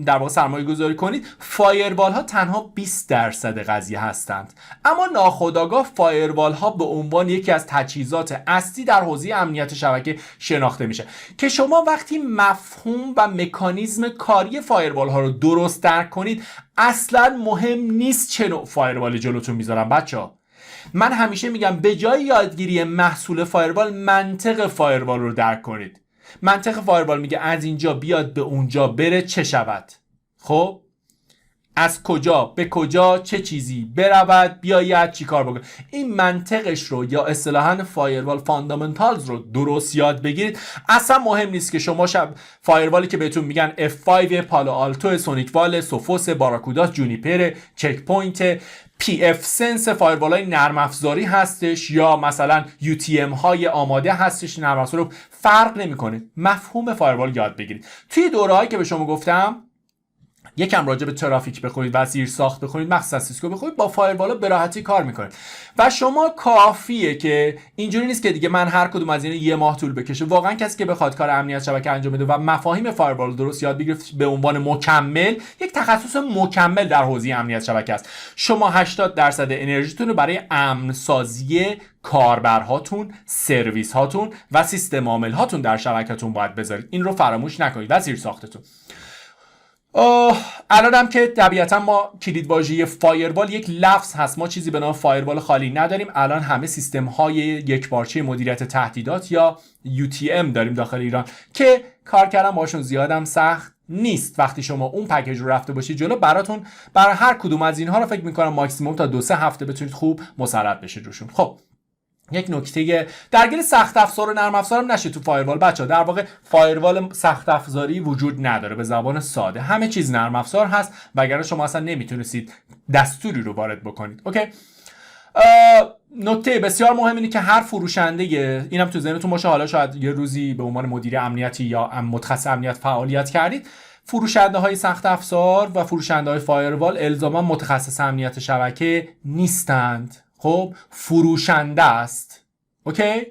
در واقع سرمایه گذاری کنید، فایروال ها تنها 20% قضیه هستند، اما ناخودآگاه فایروال ها به عنوان یکی از تجهیزات اصلی در حوزه امنیت شبکه شناخته میشه که شما وقتی مفهوم و مکانیزم کاری فایروال ها رو درست درک کنید، اصلا مهم نیست چه نوع فایروال جلوتون میذارم. بچه‌ها من همیشه میگم به جای یادگیری محصول فایروال، منطق فایروال رو درک کنید. منطق فایروال میگه از اینجا بیاد به اونجا بره چه شود، خب از کجا به کجا چه چیزی برود بیاید چی کار بکنه. این منطقش رو یا اصطلاحاً فایروال فاندامنتالز رو درست یاد بگیرید. اصلا مهم نیست که شما فایروالی که بهتون میگن F5 پالو آلتو، سونیکوال، سوفوس، باراکودا، جونیپر، چک پوینت، پی اف سنس فایروال های نرم افزاری هستش یا مثلا یو تی ام های آماده هستش نرم افزاری، رو فرق نمیکنه. مفهوم فایروال یاد بگیرید. توی دوره‌هایی که به شما گفتم یکم راجع به ترافیک بخونید و زیر ساخت بخونید، مخصوصا سیسکو بخونید، با فایروالا به راحتی کار میکنید و شما کافیه که اینجوری نیست که دیگه من هر کدوم از اینا یه ماه طول بکشه. واقعا کسی که بخواد کار امنیت شبکه انجام بده و مفاهیم فایروال درست یاد بگیره به عنوان مکمل، یک تخصص مکمل در حوزه امنیت شبکه است. شما 80% انرژیتون رو برای امن سازی کاربرهاتون، سرویس هاتون و سیستم عامل هاتون در شبکه‌تون باید بذارید. این رو فراموش نکنید و زیر ساختتون. الانم که طبیعتا ما کلیدواژه فایروال یک لفظ هست، ما چیزی به نام فایروال خالی نداریم. الان همه سیستم های یکپارچه مدیریت تهدیدات یا UTM داریم داخل ایران که کار کردن باشون زیادم سخت نیست. وقتی شما اون پکیج رو رفته باشید جلو، براتون برای هر کدوم از اینها رو فکر می‌کنم ماکسیمم تا 2-3 هفته بتونید خوب مسلط بشید روشون. خب یک نکته درگیر سخت افزار و نرم افزار هم نشه تو فایروال. بچه‌ها در واقع فایروال سخت افزاری وجود نداره، به زبان ساده همه چیز نرم افزار هست، وگرنه شما اصلا نمیتونستید دستوری رو وارد بکنید. اوکی. نکته بسیار مهم اینه که هر فروشنده، اینم تو ذهنتون باشه، حالا شاید یه روزی به عنوان مدیر امنیتی یا متخصص امنیت فعالیت کردید، فروشنده های سخت افزار و فروشنده های فایروال الزاما متخصص امنیت شبکه نیستند. خب فروشنده است. اوکی؟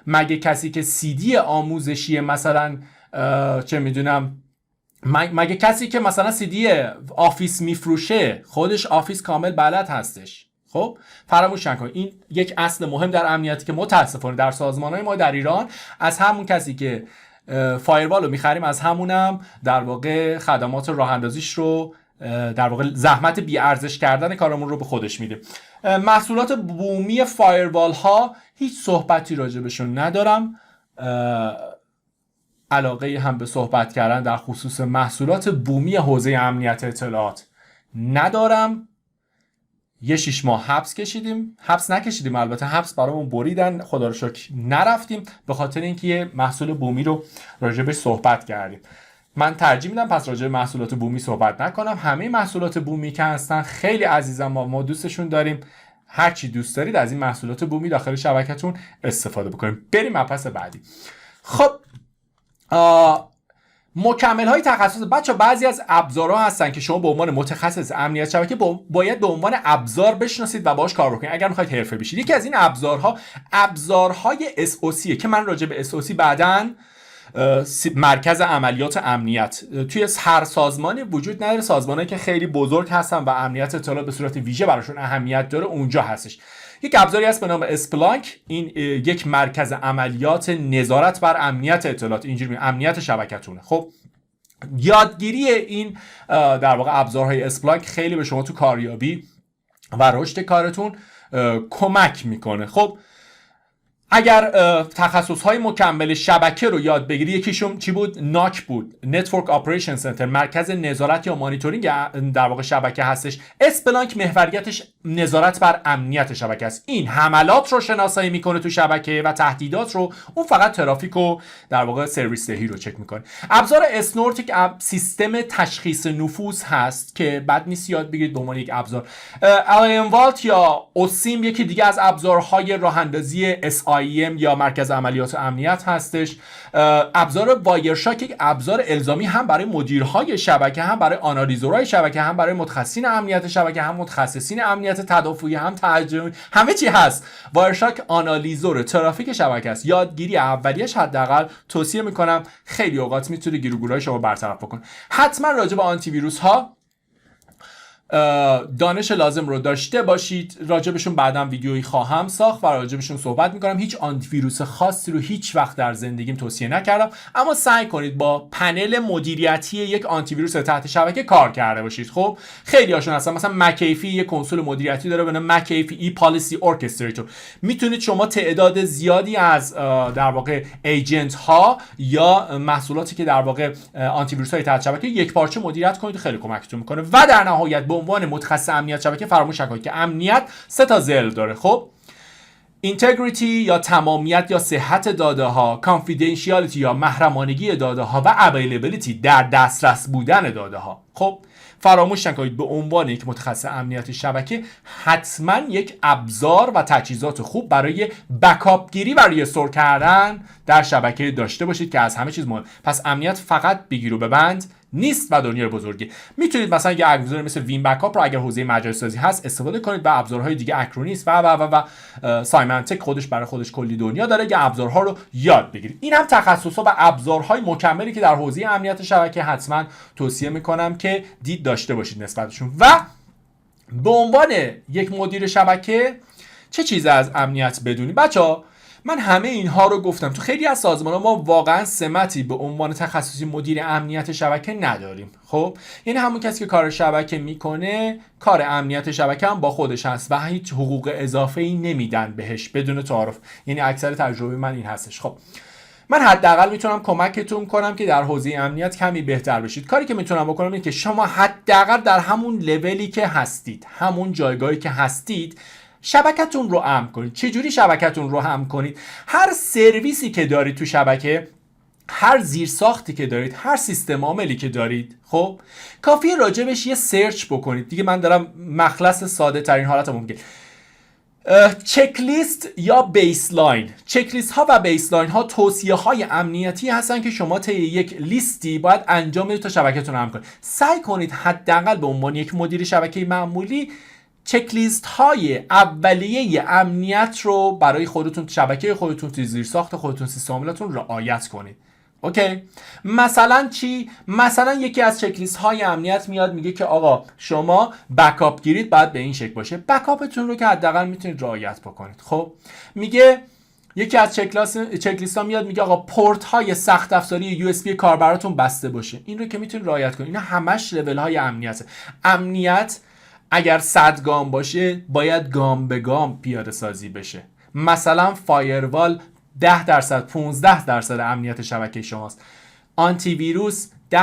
مگه کسی که CD آموزشی مثلا چه میدونم، مگه کسی که مثلا CD آفیس میفروشه خودش آفیس کامل بلد هستش؟ خب فراموش نکن این یک اصل مهم در امنیتی که متاسفانه در سازمان‌های ما در ایران، از همون کسی که فایروال رو میخریم از همونم در واقع خدمات راه اندازیش رو، در واقع زحمت بی ارزش کردن کارمون رو به خودش میده. محصولات بومی فایروال ها هیچ صحبتی راجبشون ندارم، علاقه هم به صحبت کردن در خصوص محصولات بومی حوزه امنیت اطلاعات ندارم. یه 6 ماه حبس کشیدیم، حبس نکشیدیم البته، حبس برامون بریدن، خدا رو شکر نرفتیم به خاطر اینکه یه محصول بومی رو راجبش صحبت کردیم. من ترجیح میدم پس راجع به محصولات بومی صحبت نکنم. همه محصولات بومی که هستن خیلی عزیزم، ما دوستشون داریم. هر چی دوست دارید از این محصولات بومی داخل شبکتون استفاده بکنیم. بریم مبحث بعدی. خب مکمل های تخصص. بچه بعضی از ابزارها هستن که شما به عنوان متخصص امنیت شبکه باید به عنوان ابزار بشناسید و باهاش کار بکنید اگر میخواید حرفه بشید. یکی از این ابزارهای SOC که من راجع به SOC بعداً مرکز عملیات امنیت توی هر سازمانی وجود نداره، سازمانی که خیلی بزرگ هستن و امنیت اطلاعات به صورت ویژه براشون اهمیت داره اونجا هستش. یک ابزاری هست به نام اسپلانک. این یک مرکز عملیات نظارت بر امنیت اطلاعات، اینجوری امنیت شبکتونه. خب یادگیری این در واقع ابزارهای اسپلانک خیلی به شما تو کاریابی و رشد کارتون کمک میکنه. خب اگر تخصص‌های مکمل شبکه رو یاد بگیری، یکیشون چی بود؟ ناک بود، نتورک اپریشن سنتر، مرکز نظارت یا مانیتورینگ در واقع شبکه هستش. اسپلانک محوریتش نظارت بر امنیت شبکه است. این حملات رو شناسایی میکنه تو شبکه و تهدیدات رو، اون فقط ترافیک و در واقع سرویس دهی رو چک میکنه. ابزار اسنورتیک سیستم تشخیص نفوذ هست که بد نیست یاد بگیرید به عنوان یک ابزار. الینوالت یا اوسیم یکی دیگه از ابزارهای راه اندازی SIEM یا مرکز عملیات امنیت هستش. ابزار وایرشاک یک ابزار الزامی هم برای مدیرهای شبکه، هم برای آنالیزورهای شبکه، هم برای متخصصین امنیت شبکه، هم متخصصین امنیت تدافعی، هم ترجمه، همه چی هست. وایرشاک آنالیزور ترافیک شبکه است. یادگیری اولیش حداقل توصیه میکنم، خیلی اوقات میتونه گیروگورای شما برطرف بکنه. حتما راجع به آنتی ویروس ها دانش لازم رو داشته باشید. راجبشون بعداً ویدیویی خواهم ساخت و راجبشون صحبت میکنم. هیچ آنتی ویروس خاصی رو هیچ وقت در زندگیم توصیه نکردم، اما سعی کنید با پنل مدیریتی یک آنتی ویروس تحت شبکه کار کرده باشید. خب خیلی هاشون هستن، مثلا مکیفی یک کنسول مدیریتی داره به نام مکیفی ای پالیسی اورکستریتور. میتونید شما تعداد زیادی از در واقع ایجنت ها یا محصولاتی که در واقع آنتی ویروس های تحت شبکه یکپارچه مدیریت کنید، خیلی کمکتون میکنه. و در نهایت به عنوان متخصص امنیت شبکه فراموش نکنید که امنیت 3 تا ضلع داره. خب اینتگریتی یا تمامیت یا صحت داده ها، کانفیدنشیالیتی یا محرمانگی داده ها و اویلیبیلیتی در دسترس بودن داده ها. خب فراموش نکنید به عنوان یک متخصص امنیت شبکه حتما یک ابزار و تجهیزات خوب برای بکاپ گیری و ریستور کردن در شبکه داشته باشید که از همه چیز مهم. پس امنیت فقط بگیر و ببند نیست و دنیای بزرگی. میتونید مثلا یه ابزار مثل وین بکاپ رو اگر حوزه مجازی سازی هست استفاده کنید و ابزارهای دیگه اکرونیس و سایمنتک خودش برای خودش کلی دنیا داره که ابزارها رو یاد بگیرید. این هم تخصصا و ابزارهای مکملی که در حوزه امنیت شبکه حتما توصیه میکنم که دید داشته باشید نسبتشون. و به عنوان یک مدیر شبکه چه چیزی از امنیت بدونید؟ بچه‌ها من همه اینها رو گفتم. تو خیلی از سازمان‌ها ما واقعا سمتی به عنوان تخصصی مدیر امنیت شبکه نداریم. خب یعنی همون کسی که کار شبکه میکنه کار امنیت شبکه هم با خودش هست و هیچ حقوق اضافه‌ای نمیدن بهش بدون تعارف. یعنی اکثر تجربه من این هستش. خب من حداقل میتونم کمکتون کنم که در حوزه امنیت کمی بهتر بشید. کاری که میتونم بکنم اینه که شما حداقل در همون لولی که هستید، همون جایگاهی که هستید، شبکتون رو امن کنید. چجوری شبکتون رو امن کنید؟ هر سرویسی که دارید تو شبکه، هر زیرساختی که دارید، هر سیستم عاملی که دارید، خب کافیه راجبش یه سرچ بکنید. دیگه من دارم مخلص ساده ترین حالت ممکن. چک لیست یا بیسلاین. چک لیست ها و بیسلاین ها توصیه های امنیتی هستن که شما طی یک لیستی باید انجام بدید تا شبکتون رو امن کنید. سعی کنید حداقل به عنوان یک مدیر شبکه معمولی چک لیست های اولیه امنیت رو برای خودتون، شبکه خودتون، زیرساخت خودتون، سیستم عاملتون رعایت کنید. اوکی؟ مثلا چی؟ مثلا یکی از چک لیست های امنیت میاد میگه که آقا شما بکاپ گیرید باید به این شکل باشه. بکاپتون رو که حداقل میتونید رعایت بکنید. خب میگه یکی از چک لیست ها میاد میگه آقا پورت های سخت افزاری یو اس بی کاربراتون بسته باشه. این رو که میتونید رعایت کنید. اینا همش لول های امنیته. امنیت اگر 100 گام باشه باید گام به گام پیاده سازی بشه. مثلا فایروال 10%، 15% امنیت شبکه شماست. آنتی ویروس 10%،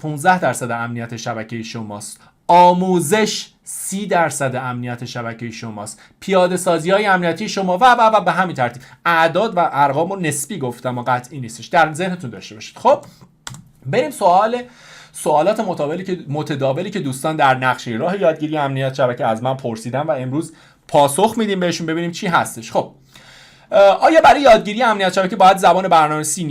15% امنیت شبکه شماست. آموزش 30% امنیت شبکه شماست. پیاده سازی های امنیتی شما و به همین ترتیب. اعداد و ارقام رو نسبی گفتم و قطعی نیستش، در ذهنتون داشته باشید. خب بریم سوالات متداولی که دوستان در نقشه راه یادگیری امنیت شبکه از من پرسیدن و امروز پاسخ میدیم بهشون، ببینیم چی هستش. خب آیا برای یادگیری امنیت شبکه باید زبان برنامه‌نویسی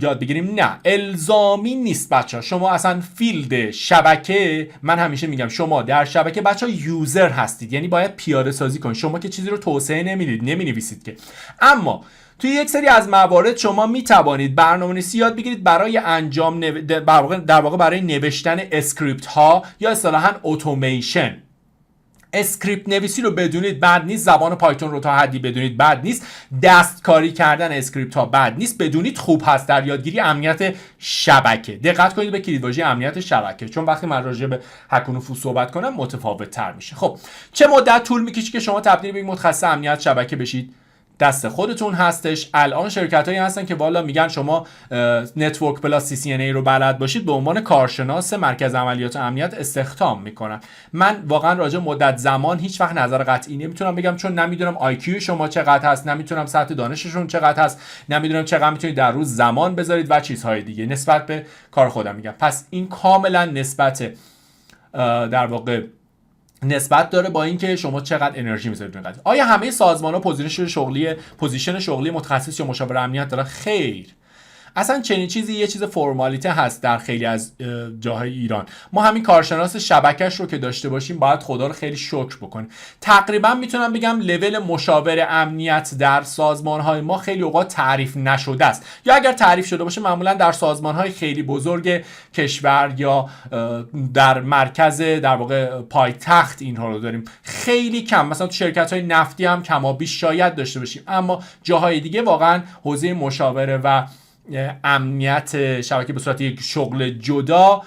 یاد بگیریم؟ نه، الزامی نیست بچه‌ها. شما اصلا فیلد شبکه، من همیشه میگم شما در شبکه بچه‌ها یوزر هستید، یعنی باید پیاده سازی کنید. شما که چیزی رو توسعه نمیدید، نمینویسید که. اما توی یک سری از موارد شما می توانید برنامه‌نویسی یاد بگیرید برای در واقع برای نوشتن اسکریپت ها یا اصطلاحاً اتوماسیون. اسکریپت نویسی رو بدونید بد نیست، زبان پایتون رو تا حدی بدونید بد نیست، دستکاری کردن اسکریپت ها بد نیست، بدونید خوب هست در یادگیری امنیت شبکه. دقت کنید به کلیدواژه امنیت شبکه، چون وقتی من راجع به هک و نفوذ صحبت کنم متفاوت تر میشه. خب چه مدت طول میکشه که شما تبدیل به یک متخصص امنیت شبکه بشید؟ دست خودتون هستش. الان شرکت هایی هستن که والا میگن شما نتورک پلاس CCNA رو بلد باشید به عنوان کارشناس مرکز عملیات امنیت استخدام میکنن. من واقعا راجع مدت زمان هیچ وقت نظر قطعی نمیتونم بگم، چون نمیدونم IQ شما چقدر هست، نمیتونم سطح دانششون چقدر هست، نمیدونم چقدر میتونید در روز زمان بذارید و چیزهای دیگه. نسبت به کار خودم میگم. پس این کاملا نسبت در واقع نسبت داره با اینکه شما چقدر انرژی میذارید این قضیه. آیا همه سازمان‌ها پوزیشن شغلی متخصص یا مشاور امنیت دارن؟ خیر. اصلا چنین چیزی یه چیز فرمالیته هست در خیلی از جاهای ایران. ما همین کارشناس شبکه‌اش رو که داشته باشیم باید خدا رو خیلی شکر بکنیم. تقریبا میتونم بگم لول مشاور امنیت در سازمان‌های ما خیلی اوقات تعریف نشده است، یا اگر تعریف شده باشه معمولا در سازمان‌های خیلی بزرگ کشور یا در مرکز در واقع پایتخت اینها رو داریم. خیلی کم، مثلا تو شرکت‌های نفتی هم کمابیش شاید داشته باشیم، اما جاهای دیگه واقعا حوزه مشاوره و امنیت شبکه به صورت یک شغل جدا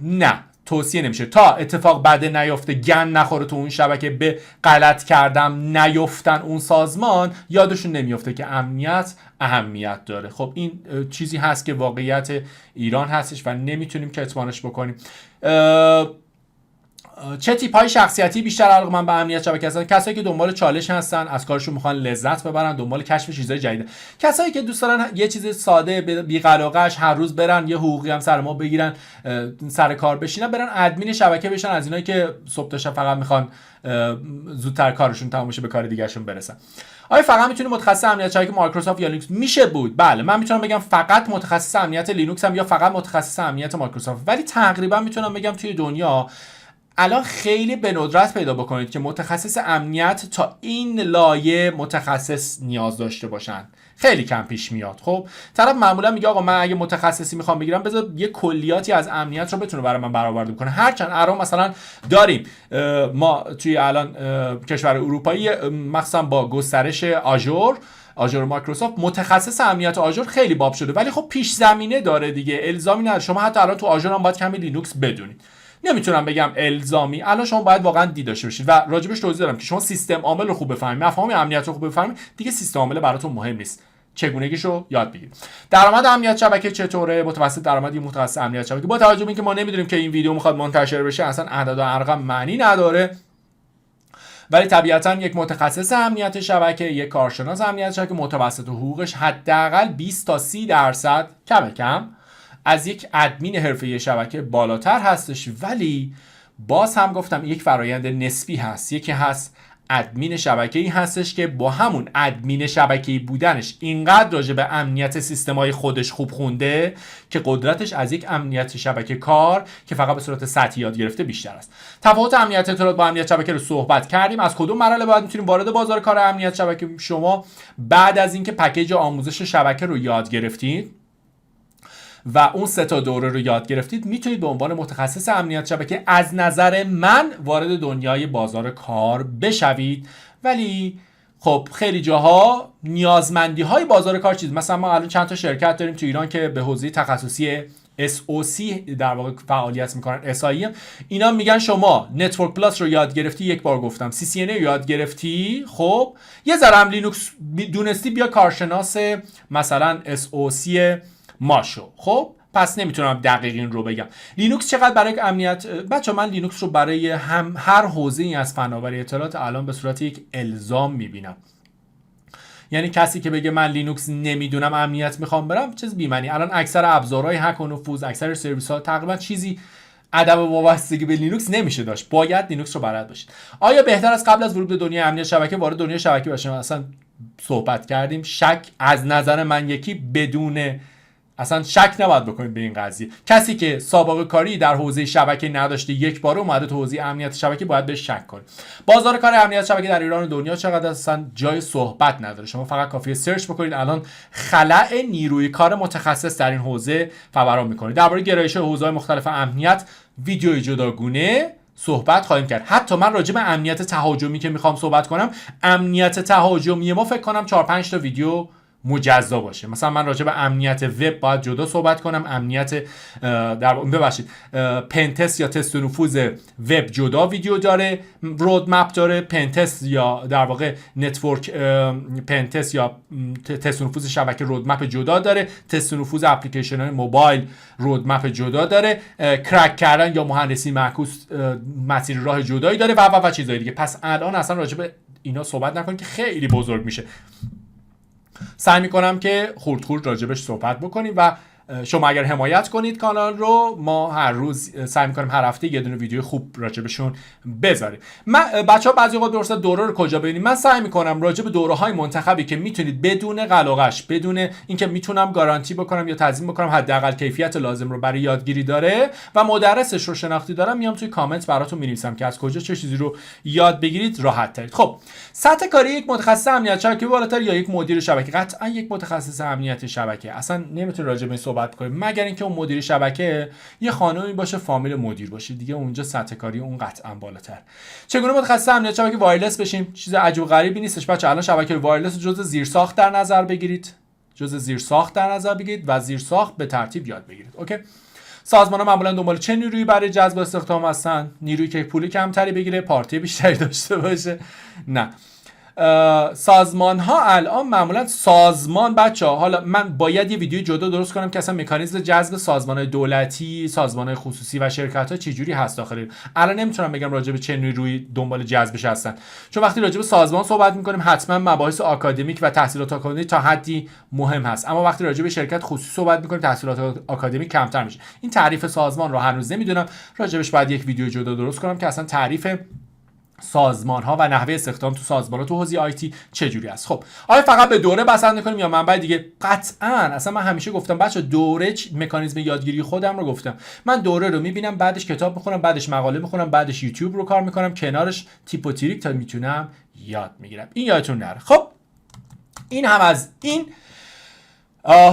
نه توصیه نمیشه. تا اتفاق بده نیفته، گن نخوره تو اون شبکه، به غلط کردم نیفتن اون سازمان، یادشون نمیفته که امنیت اهمیت داره. خب این چیزی هست که واقعیت ایران هستش و نمیتونیم کتمانش بکنیم. چه تیپ‌های شخصیتی بیشتر علاقه‌مند به امنیت شبکه هستن؟ کسایی که دنبال چالش هستن، از کارشون میخوان لذت ببرن، دنبال کشف چیزهای جدید. کسایی که دوست دارن یه چیز ساده بی قلاقش هر روز برن یه حقوقی هم سر ما بگیرن، سر کار بشینن، برن ادمین شبکه بشن، از اینایی که صبح تا شب فقط میخوان زودتر کارشون تموم بشه به کار دیگه‌شون برسن. آیا فقط میتونیم متخصص امنیت شبکه مایکروسافت یا لینوکس؟ میشه بود. بله، من میتونم بگم فقط متخصص امنیت لینوکس هم یا فقط متخصص امنیت مایکروسافت، ولی تقریبا میتونم بگم توی دنیا الان خیلی به ندرت پیدا بکنید که متخصص امنیت تا این لایه متخصص نیاز داشته باشن. خیلی کم پیش میاد. خب طرف معمولا میگه آقا من اگه متخصصی میخوام بگیرم بذار یه کلیاتی از امنیت رو بتونه برای من برآورده کنه. هرچند الان مثلا داریم ما توی الان کشور اروپایی مثلا با گسترش آژور مایکروسافت متخصص امنیت آژور خیلی باب شده، ولی خب پیش زمینه داره دیگه، الزامی نداره. شما حتی الان تو آژور هم باید کمی لینوکس بدونید. نمیتونم بگم الزامی، الان شما باید واقعا دید داشته باشید و راجبش توضیح دادم که شما سیستم عامل رو خوب بفهمید، مفاهیم امنیت رو خوب بفهمید، دیگه سیستم عامل براتون مهم نیست، چگونگیشو یاد بگیرید. درآمد امنیت شبکه چطوره؟ متوسط درآمدی متخصص امنیت شبکه با توجه به اینکه ما نمیدونیم که این ویدیو میخواد منتشر بشه، اصلا اعداد و ارقام معنی نداره، ولی طبیعتا یک متخصص امنیت شبکه، یک کارشناس امنیت شبکه متوسط حقوقش حداقل 20 تا 30% کم از یک ادمین حرفه‌ای شبکه بالاتر هستش. ولی باز هم گفتم یک فرایند نسبی هست. یکی هست ادمین شبکه‌ای هستش که با همون ادمین شبکه‌ای بودنش اینقدر راجع به امنیت سیستم‌های خودش خوب خونده که قدرتش از یک امنیت شبکه کار که فقط به صورت سطحی یاد گرفته بیشتر است. تفاوت امنیت اطلاعات با امنیت شبکه رو صحبت کردیم. از کدوم مرحله بعد میتونیم وارد بازار کار امنیت شبکه؟ شما بعد از اینکه پکیج آموزش شبکه رو یاد گرفتید و اون 3 تا دوره رو یاد گرفتید، میتونید به عنوان متخصص امنیت شبکه از نظر من وارد دنیای بازار کار بشوید. ولی خب خیلی جاها نیازمندی های بازار کار چیز، مثلا ما الان چند تا شرکت داریم تو ایران که به حوزه تخصصی SOC در واقع فعالیت میکنن، SIM. اینا میگن شما نتورک پلاس رو یاد گرفتی، یک بار گفتم CCNA رو یاد گرفتی، خب یه ذره هم لینوکس دونستی، بیا کارشناس مثلا SOC ماشو. خب پس نمیتونم دقیق این رو بگم. لینوکس چقدر برای امنیت؟ بچه من لینوکس رو برای هر حوزه‌ای از فناوری اطلاعات الان به صورت یک الزام میبینم. یعنی کسی که بگه من لینوکس نمیدونم امنیت میخوام برم، چیز بی‌معنی. الان اکثر ابزارهای هک و نفوذ، اکثر سرویس‌ها تقریبا چیزی ادب وابستگی به لینوکس نمیشه داشت. باید لینوکس رو بلد باشید. آیا بهتر از قبل از ورود به دنیای امنیت شبکه وارد دنیای شبکه بشیم؟ اصلا صحبت کردیم. شک از نظر من یکی بدون اصلا شک نباید بکنید به این قضیه. کسی که سابقه کاری در حوزه شبکه نداشته یک بار اومده تو حوزه امنیت شبکه باید بهش شک کنید. بازار کار امنیت شبکه در ایران و دنیا چقدر اصلا جای صحبت نداره. شما فقط کافیه سرچ بکنید، الان خلأ نیروی کار متخصص در این حوزه فوران میکنید. درباره گرایش حوزه‌های مختلف امنیت ویدیوی جداگونه صحبت خواهیم کرد. حتی من راجع به امنیت تهاجمی که میخوام صحبت کنم، امنیت تهاجمی ما فکر کنم 4-5 تا ویدیو مجزا باشه. مثلا من راجع به امنیت وب باید جدا صحبت کنم، امنیت پنتست یا تست نفوذ وب جدا ویدیو داره، رودمپ داره. پنتست یا در واقع نتورک پنتست یا تست نفوذ شبکه رودمپ جدا داره، تست نفوذ اپلیکیشن های موبایل رودمپ جدا داره، کرک کردن یا مهندسی معکوس مسیر راه جدایی داره و چیزای دیگه. پس الان اصلا راجع به اینا صحبت نکنیم که خیلی بزرگ میشه. سعی میکنم که خورد راجبش صحبت بکنیم و شما اگر حمایت کنید کانال رو، ما هر روز سعی میکنیم هر هفته یه دونه ویدیو خوب راجبشون بذاریم. من بچه‌ها بعضی وقت درسته دوره رو کجا ببینیم، من سعی میکنم راجب دوره‌های منتخبی که میتونید بدون قلقش، بدون اینکه میتونم گارانتی بکنم یا تضمین بکنم حداقل کیفیت لازم رو برای یادگیری داره و مدرسش رو شناختی دارم، میام توی کامنت براتون می‌نویسم که از کجا چه چیزی رو یاد بگیرید راحت ترید. خب سطح کاری یک متخصص امنیت شبکه بالاتر یا یک مدیر شبکه؟ قطعا یک متخصص امنیت شبکه. اصلا نمیتونه راجع به این صحبت کنیم مگر اینکه اون مدیر شبکه یه خانومی باشه فامیل مدیر باشه، دیگه اونجا سطح کاری اون قطعا بالاتر. چگونه متخصص امنیت شبکه وایرلس بشیم؟ چیز عجیب غریبی نیستش بچه. الان شبکه وایرلس جزء زیرساخت در نظر بگیرید، و زیرساخت به ترتیب یاد بگیرید. اوکی. سازمان‌ها معمولا دنبال چه نیرویی برای جذب استخدام هستن؟ نیرویی که پول کمتری بگیره، پارتی بیشتری داشته باشه؟ نه. سازمان ها الان معمولا بچه‌ها، حالا من باید یه ویدیو جدا درست کنم که اصلا مکانیزم جذب سازمان های دولتی، سازمان های خصوصی و شرکت ها چجوری هست داخل. الان نمیتونم بگم راجع به چه نیرویی دنبال جذبش هستن، چون وقتی راجع به سازمان صحبت میکنیم حتما مباحث آکادمیک و تحصیلات آکادمیک تا حدی مهم هست، اما وقتی راجع به شرکت خصوصی صحبت میکنیم تحصیلات آکادمیک کمتر میشه. این تعریف سازمان رو هنوز نمیدونم، راجعش باید یک ویدیو جدا درست کنم که اصلا تعریف سازمان ها و نحوه استخدام تو سازمان ها تو حوزه آیتی چجوری است. خب آیا فقط به دوره بسنده کنیم یا منبع دیگه؟ قطعاً. اصلا من همیشه گفتم بچه دوره مکانیزم یادگیری خودم رو گفتم، من دوره رو میبینم، بعدش کتاب میخونم، بعدش مقاله میخونم، بعدش یوتیوب رو کار میکنم، کنارش تیپ و تریک تا میتونم یاد میگیرم. این یادتون نره. خب این هم از این.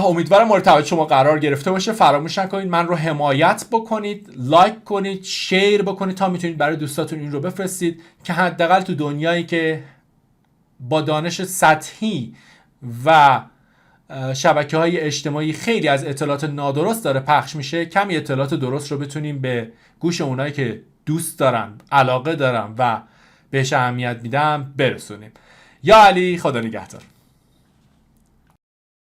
امیدوارم مورد توجه شما قرار گرفته باشه. فراموش نکنید من رو حمایت بکنید، لایک کنید، شیر بکنید تا میتونید برای دوستاتون این رو بفرستید که حداقل تو دنیایی که با دانش سطحی و شبکه‌های اجتماعی خیلی از اطلاعات نادرست داره پخش میشه، کمی اطلاعات درست رو بتونیم به گوش اونایی که دوست دارن، علاقه دارن و بهش اهمیت میدن برسونیم. یا علی، خدا نگهدار.